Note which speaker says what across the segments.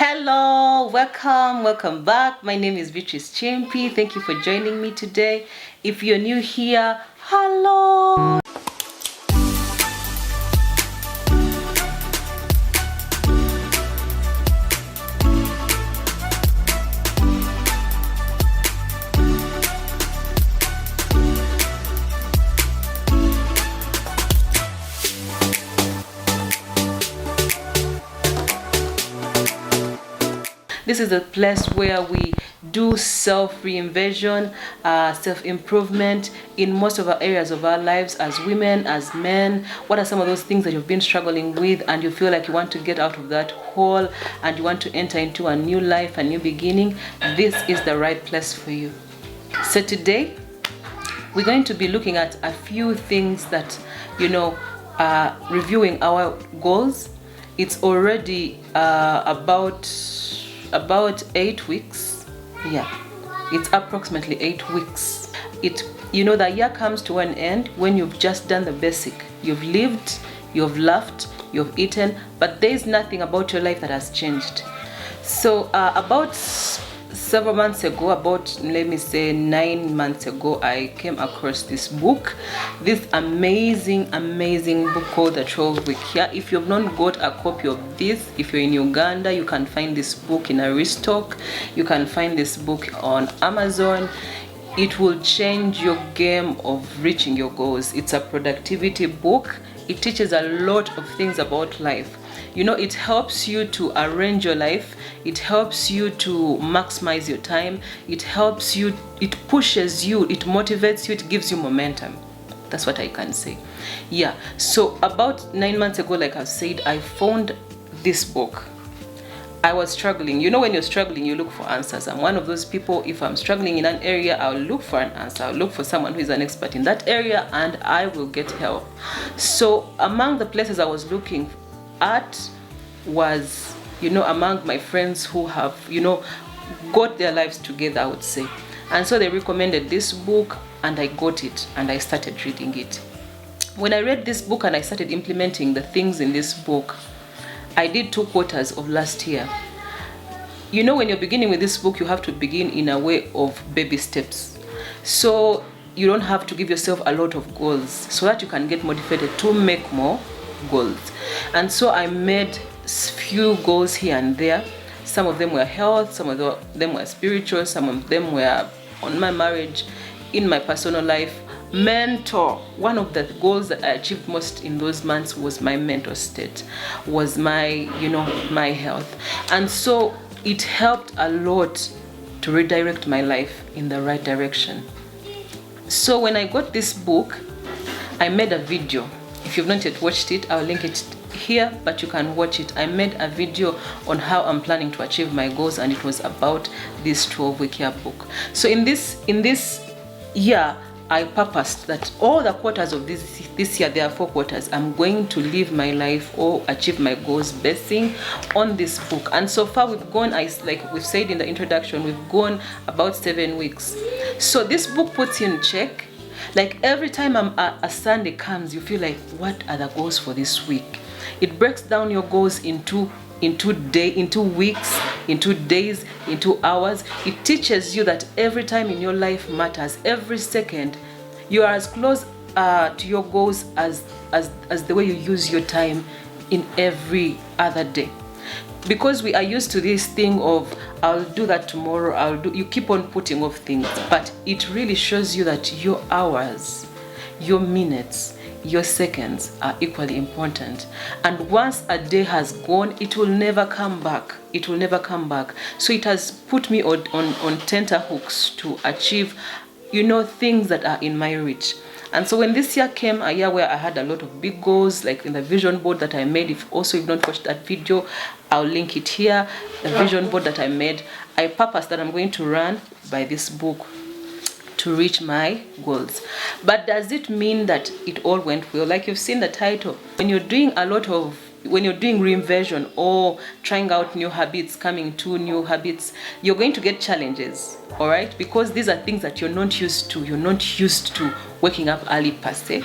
Speaker 1: Hello, welcome back. My name is Beatrice Chimpi. Thank you for joining me today. If you're new here, hello. This is a place where we do self-reinvention, self-improvement in most of our areas of our lives as women, as men. What are some of those things that you've been struggling with and you feel like you want to get out of that hole and you want to enter into a new life, a new beginning? This is the right place for you. So today, we're going to be looking at a few things that, reviewing our goals. It's already about 8 weeks. Yeah, it's approximately 8 weeks. The year comes to an end when you've just done the basic. You've lived, you've laughed, you've eaten, but there's nothing about your life that has changed. So about several months ago, about let me say 9 months ago, I came across this book, this amazing book called The 12-Week Year. If you've not got a copy of this, if you're in Uganda, you can find this book in a restock. You can find this book on Amazon. It will change your game of reaching your goals. It's a productivity book. It teaches a lot of things about life. It helps you to arrange your life. It helps you to maximize your time. It helps you, it pushes you, it motivates you, it gives you momentum. That's what I can say. Yeah, so about 9 months ago, like I've said, I found this book. I was struggling. When you're struggling, you look for answers. I'm one of those people. If I'm struggling in an area, I'll look for an answer. I'll look for someone who is an expert in that area and I will get help. So among the places I was looking at was, among my friends who have, got their lives together, I would say. And so they recommended this book and I got it and I started reading it. When I read this book and I started implementing the things in this book, I did 2 quarters of last year. When you're beginning with this book, you have to begin in a way of baby steps. So you don't have to give yourself a lot of goals so that you can get motivated to make more goals. And so I made few goals here and there. Some of them were health, some of them were spiritual, some of them were on my marriage, in my personal life. Mentor, one of the goals that I achieved most in those months was my mental state, was my my health. And so it helped a lot to redirect my life in the right direction. So when I got this book, I made a video. If you've not yet watched it, I'll link it here, but you can watch it. I made a video on how I'm planning to achieve my goals, and it was about this 12-week year book. So in this year, I purposed that all the quarters of this year, there are 4 quarters, I'm going to live my life or achieve my goals basing on this book. And so far we've gone, like we've said in the introduction, we've gone about 7 weeks. So this book puts you in check. Like every time a Sunday comes, you feel like, what are the goals for this week? It breaks down your goals into weeks, into days, into hours. It teaches you that every time in your life matters. Every second, you are as close to your goals as the way you use your time in every other day. Because we are used to this thing of, I'll do that tomorrow, you keep on putting off things. But it really shows you that your hours, your minutes, your seconds are equally important. And once a day has gone, it will never come back. It will never come back. So it has put me on tenterhooks to achieve, things that are in my reach. And so when this year came, a year where I had a lot of big goals, like in the vision board that I made, if you've not watched that video, I'll link it here. The vision board that I made, I purposed that I'm going to run by this book to reach my goals. But does it mean that it all went well? Like you've seen the title, when you're doing reinvention or trying out new habits, coming to new habits, you're going to get challenges, all right? Because these are things that you're not used to. You're not used to waking up early per se.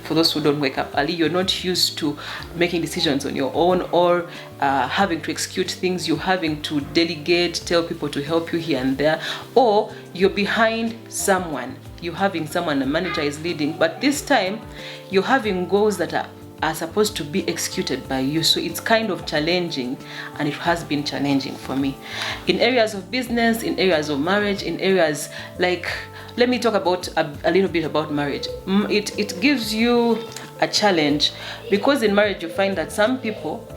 Speaker 1: For those who don't wake up early, you're not used to making decisions on your own, or having to execute things. You're having to delegate, tell people to help you here and there, or you're behind someone. You're having someone, a manager is leading, but this time you're having goals that are supposed to be executed by you. So it's kind of challenging, and it has been challenging for me in areas of business, in areas of marriage, in areas like, let me talk about a little bit about marriage. It gives you a challenge, because in marriage you find that some people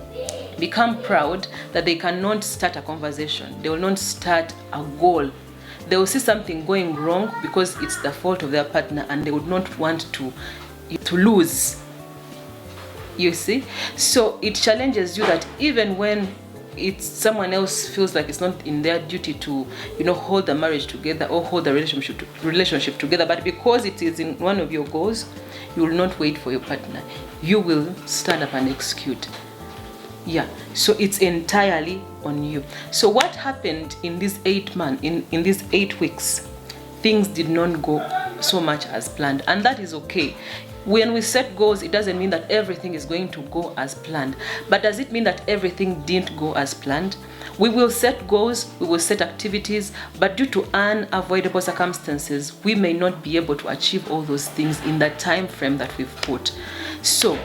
Speaker 1: become proud that they cannot start a conversation. They will not start a goal. They will see something going wrong because it's the fault of their partner, and they would not want to lose. You see? So it challenges you that even when it's someone else feels like it's not in their duty to, hold the marriage together or hold the relationship together, but because it is in one of your goals, you will not wait for your partner. You will stand up and execute. Yeah, so it's entirely on you. So what happened in these 8 months, in these 8 weeks, things did not go so much as planned, and that is okay. When we set goals, it doesn't mean that everything is going to go as planned. But does it mean that everything didn't go as planned? We will set goals, we will set activities, but due to unavoidable circumstances, we may not be able to achieve all those things in the time frame that we've put. So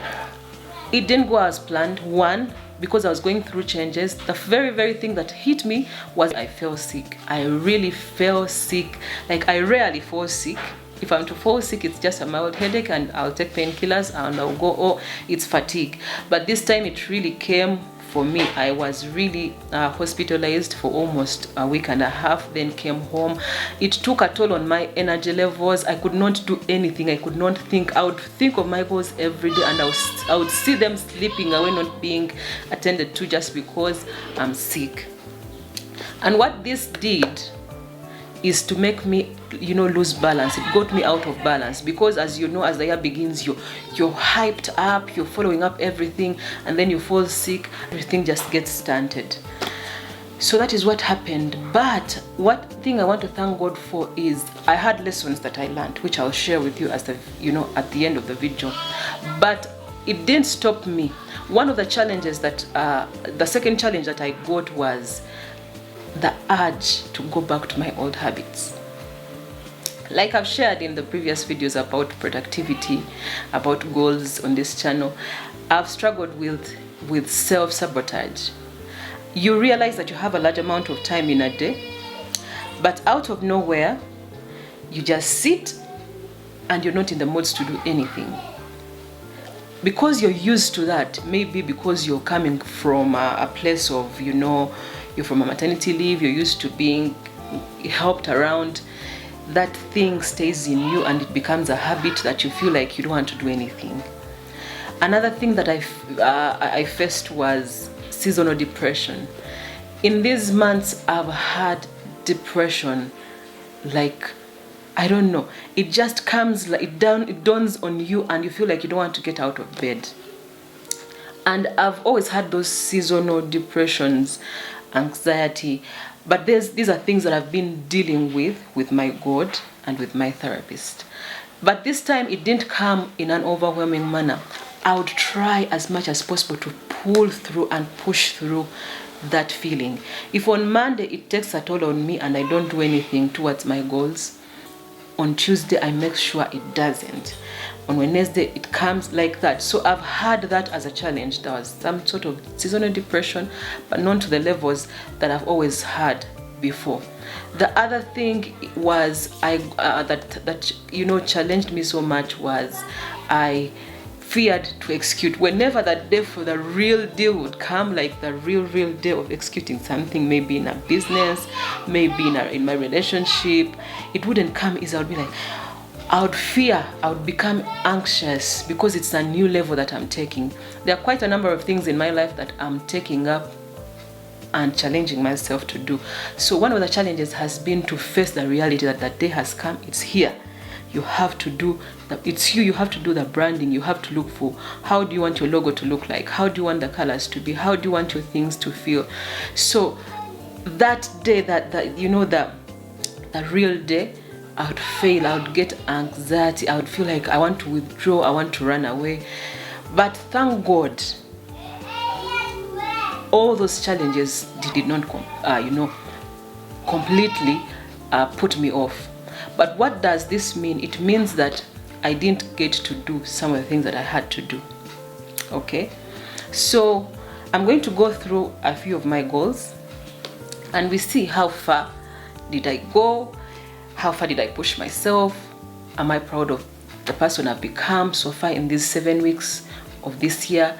Speaker 1: it didn't go as planned. One, because I was going through changes. The very, very thing that hit me was I fell sick. I really fell sick. Like, I rarely fall sick. If I'm to fall sick, it's just a mild headache, and I'll take painkillers and I'll go, oh, it's fatigue. But this time it really came for me. I was really hospitalized for almost a week and a half, then came home. It took a toll on my energy levels. I could not do anything. I could not think. I would think of my goals every day, and I would see them slipping away, not being attended to, just because I'm sick. And what this did is to make me, lose balance. It got me out of balance, because as you know, as the year begins, you're hyped up, you're following up everything, and then you fall sick, everything just gets stunted. So that is what happened. But what thing I want to thank God for is I had lessons that I learned, which I'll share with you as at the end of the video. But it didn't stop me. One of the challenges that, the second challenge that I got was the urge to go back to my old habits. Like I've shared in the previous videos about productivity, about goals on this channel, I've struggled with self-sabotage. You realize that you have a large amount of time in a day, but out of nowhere, you just sit and you're not in the mood to do anything. Because you're used to that, maybe because you're coming from a place of, you're from a maternity leave, you're used to being helped around, that thing stays in you and it becomes a habit that you feel like you don't want to do anything. Another thing that I faced was seasonal depression. In these months, I've had depression, like, I don't know, it just comes, like it dawns on you, and you feel like you don't want to get out of bed. And I've always had those seasonal depressions, anxiety, but these are things that I've been dealing with my God and with my therapist. But this time it didn't come in an overwhelming manner. I would try as much as possible to pull through and push through that feeling. If on Monday it takes a toll on me and I don't do anything towards my goals, on Tuesday I make sure it doesn't. On Wednesday it comes like that. So I've had that as a challenge. There was some sort of seasonal depression, but not to the levels that I've always had before. The other thing was that challenged me so much was I feared to execute. Whenever that day for the real deal would come, like the real day of executing something, maybe in a business, maybe in my relationship, it wouldn't come easy. I would be like, I would fear, I would become anxious, because it's a new level that I'm taking. There are quite a number of things in my life that I'm taking up and challenging myself to do. So one of the challenges has been to face the reality that that day has come, it's here. You have to do it's you have to do the branding. You have to look for, how do you want your logo to look like? How do you want the colors to be? How do you want your things to feel? So that day, the real day, I would fail, I would get anxiety, I would feel like I want to withdraw, I want to run away. But thank God, all those challenges did not completely put me off. But what does this mean? It means that I didn't get to do some of the things that I had to do. Okay, so I'm going to go through a few of my goals, and we see how far did I go, how far did I push myself, am I proud of the person I've become so far in these 7 weeks of this year,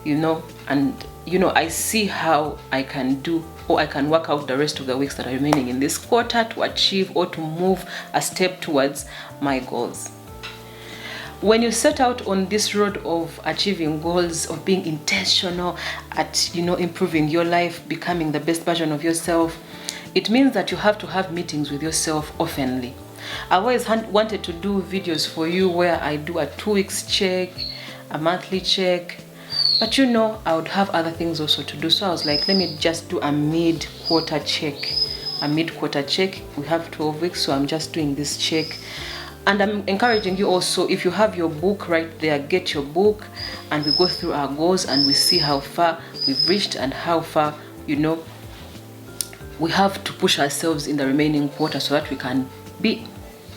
Speaker 1: and I see how I can do, or I can work out the rest of the weeks that are remaining in this quarter to achieve or to move a step towards my goals. When you set out on this road of achieving goals, of being intentional at improving your life, becoming the best version of yourself, it means that you have to have meetings with yourself oftenly. I always wanted to do videos for you where I do a 2 weeks check, a monthly check, but I would have other things also to do. So I was like, let me just do a mid-quarter check. We have 12 weeks, so I'm just doing this check. And I'm encouraging you also, if you have your book right there, get your book and we go through our goals and we see how far we've reached and how far, we have to push ourselves in the remaining quarter so that we can be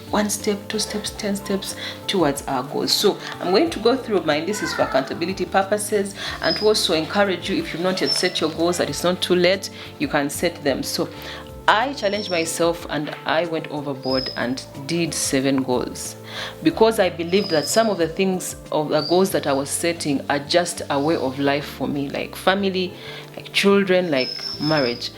Speaker 1: 1 step, 2 steps, 10 steps towards our goals. So I'm going to go through mine. This is for accountability purposes, and to also encourage you, if you've not yet set your goals, that it's not too late, you can set them. So I challenged myself and I went overboard and did 7 goals, because I believed that some of the things of the goals that I was setting are just a way of life for me, like family, like children, like marriage.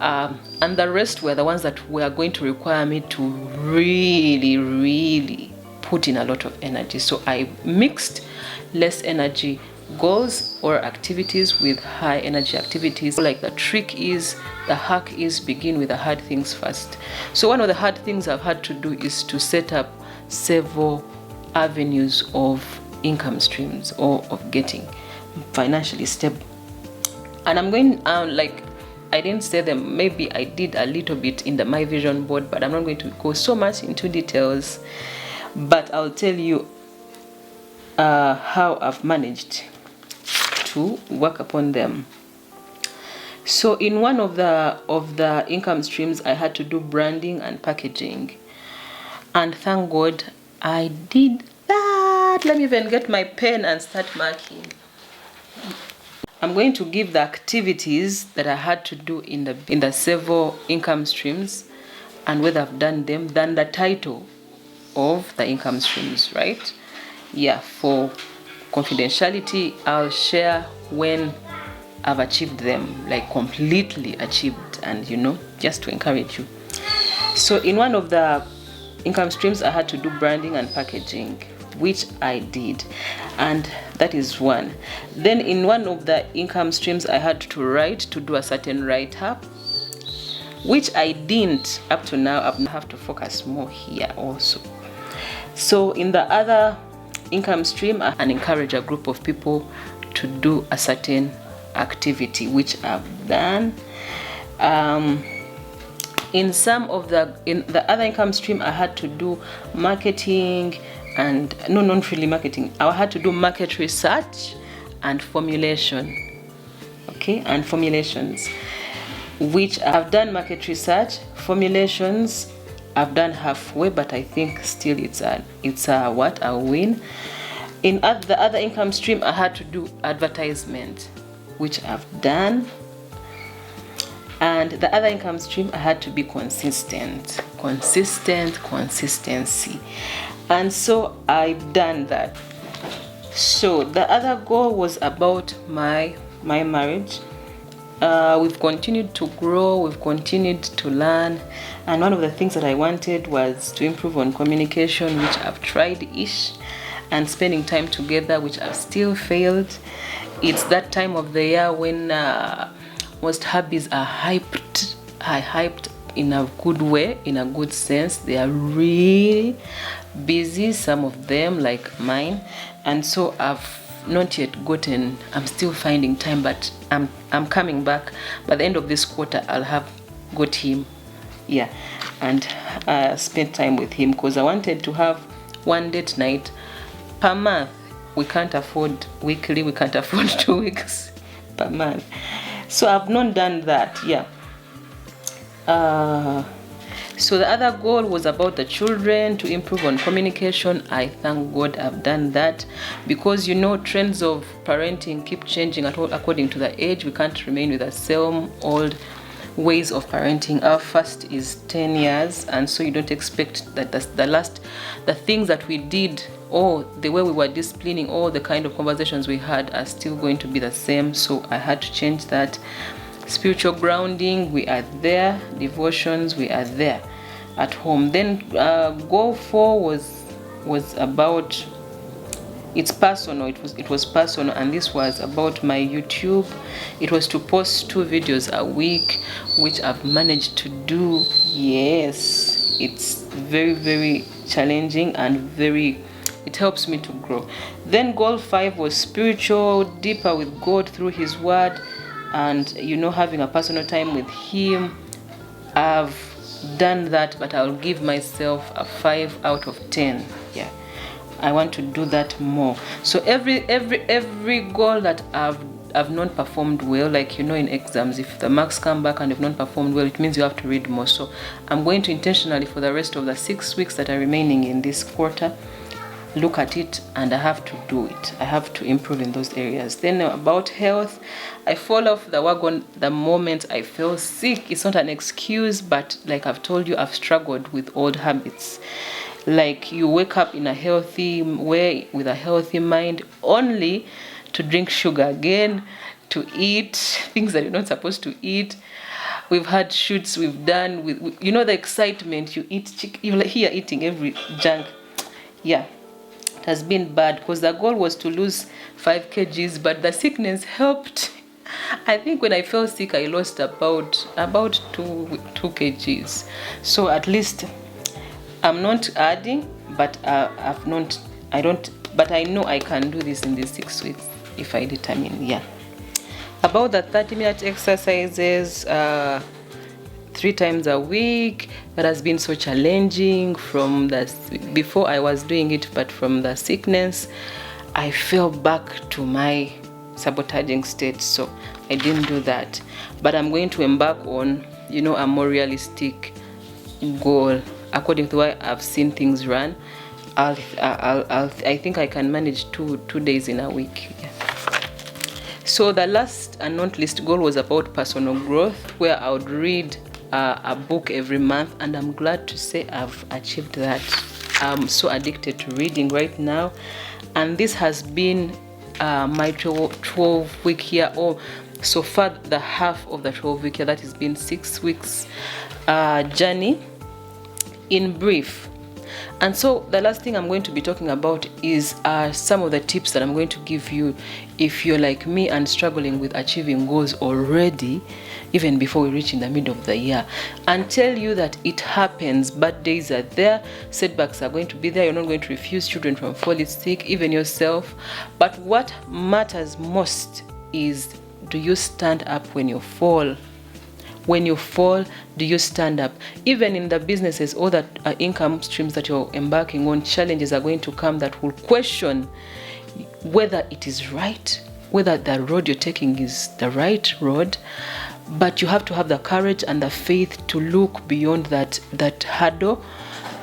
Speaker 1: And the rest were the ones that were going to require me to really put in a lot of energy. So I mixed less energy goals or activities with high energy activities. Like the hack is begin with the hard things first. So one of the hard things I've had to do is to set up several avenues of income streams or of getting financially stable. And I'm going I didn't say them, maybe I did a little bit in my vision board, but I'm not going to go so much into details. But I'll tell you how I've managed to work upon them. So in one of the income streams, I had to do branding and packaging, and thank God I did that. Let me even get my pen and start marking. I'm going to give the activities that I had to do in the several income streams and whether I've done them, than the title of the income streams, right? Yeah, for confidentiality, I'll share when I've achieved them, like completely achieved, and just to encourage you. So in one of the income streams, I had to do branding and packaging, which I did, and that is one. Then in one of the income streams, I had to do a certain write-up, which I didn't up to now. I have to focus more here also. So in the other income stream, I encourage a group of people to do a certain activity, which I've done. In the other income stream, I had to do marketing and not really marketing. I had to do market research and formulation. Okay, and formulations, which I've done market research. Formulations I've done halfway, but I think still it's a win. In the other income stream, I had to do advertisement, which I've done. And the other income stream, I had to be consistency. And so I've done that. So the other goal was about my marriage. We've continued to grow, we've continued to learn, and one of the things that I wanted was to improve on communication, which I've tried-ish, and spending time together, which I've still failed. It's that time of the year when most hubbies are hyped in a good way, in a good sense. They are really busy, some of them like mine, and so I've not yet I'm still finding time, but I'm coming back. By the end of this quarter, I'll have got him. Yeah. and spend time with him, because I wanted to have one date night per month. We can't afford weekly, we can't afford 2 weeks per month. So I've not done that. So the other goal was about the children, to improve on communication. I thank God I've done that, because trends of parenting keep changing according to the age. We can't remain with the same old ways of parenting. Our first is 10 years, and so you don't expect that the things that we did, or the way we were disciplining, or the kind of conversations we had are still going to be the same. So I had to change that. Spiritual grounding, we are there. Devotions, we are there at home. Then goal 4 was about, it's personal. It was personal, and this was about my YouTube. It was to post 2 videos a week, which I've managed to do. Yes, it's very, very challenging, and it helps me to grow. Then goal 5 was spiritual, deeper with God through his word, and having a personal time with him. I've done that, but I'll give myself a 5 out of 10. I want to do that more. So every goal that I've not performed well, like in exams, if the marks come back and you've not performed well, it means you have to read more. So I'm going to intentionally, for the rest of the 6 weeks that are remaining in this quarter, look at it, and I have to do it. I have to improve in those areas. Then about health, I fall off the wagon the moment I feel sick. It's not an excuse, but like I've told you, I've struggled with old habits. Like, you wake up in a healthy way, with a healthy mind, only to drink sugar again, to eat things that you're not supposed to eat. We've had shoots we've done with the excitement. You eat chicken, you're here eating every junk. It has been bad, because the goal was to lose 5 kgs, but the sickness helped. I think when I fell sick, I lost about 2 kgs. So at least I'm not adding, but but I know I can do this in these 6 weeks if I determine. About the 30-minute exercises, 3 times a week, that has been so challenging. Before I was doing it, but from the sickness, I fell back to my sabotaging state, so I didn't do that. But I'm going to embark on a more realistic goal according to why I've seen things run. I think I can manage 2 days in a week. So the last and not least goal was about personal growth, where I would read a book every month, and I'm glad to say I've achieved that. I'm so addicted to reading right now, and this has been my 12-week year, or so far the half of the 12-week year. That has been 6 weeks journey in brief. And so the last thing I'm going to be talking about is some of the tips that I'm going to give you if you're like me and struggling with achieving goals already, even before we reach in the middle of the year, and tell you that it happens. Bad days are there, setbacks are going to be there. You're not going to refuse children from falling sick, even yourself. But what matters most is, do you stand up when you fall? When you fall, do you stand up? Even in the businesses or the income streams that you're embarking on, challenges are going to come that will question whether it is right, whether the road you're taking is the right road. But you have to have the courage and the faith to look beyond that hurdle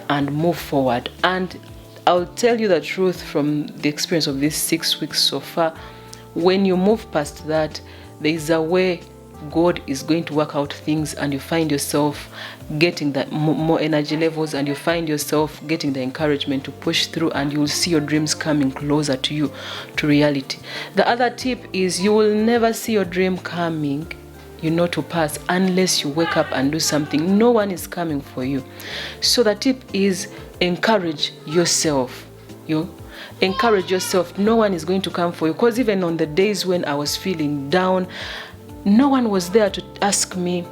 Speaker 1: and move forward. And I'll tell you the truth from the experience of these 6 weeks so far. When you move past that, there is a way God is going to work out things, and you find yourself getting that more energy levels, and you find yourself getting the encouragement to push through, and you will see your dreams coming closer to you, to reality. The other tip is, you will never see your dream coming, to pass, unless you wake up and do something. No one is coming for you. So the tip is, encourage yourself. Encourage yourself. No one is going to come for you, because even on the days when I was feeling down, no one was there to ask me,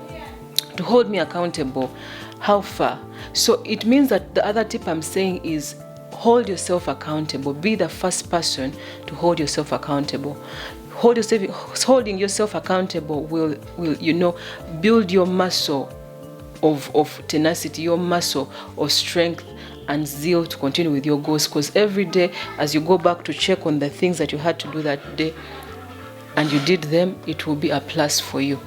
Speaker 1: to hold me accountable. How far? So it means that the other tip I'm saying is, hold yourself accountable. Be the first person to hold yourself accountable. Holding yourself accountable will build your muscle of tenacity, your muscle of strength and zeal to continue with your goals. Because every day as you go back to check on the things that you had to do that day and you did them, it will be a plus for you.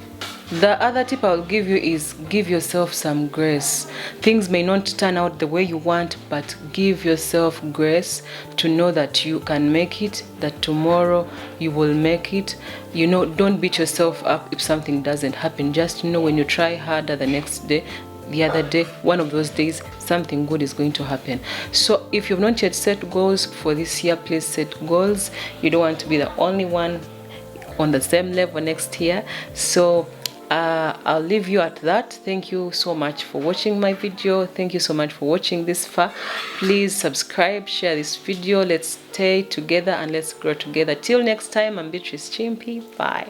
Speaker 1: The other tip I'll give you is give yourself some grace. Things may not turn out the way you want, but give yourself grace to know that you can make it, that tomorrow you will make it. You know, don't beat yourself up if something doesn't happen. Just know when you try harder the next day, the other day, one of those days, something good is going to happen. So if you've not yet set goals for this year, please set goals. You don't want to be the only one on the same level next year. So I'll leave you at that. Thank you so much for watching my video. Thank you so much for watching this far. Please subscribe, share this video. Let's stay together and let's grow together. Till next time, I'm Beatrice Chimpy. Bye.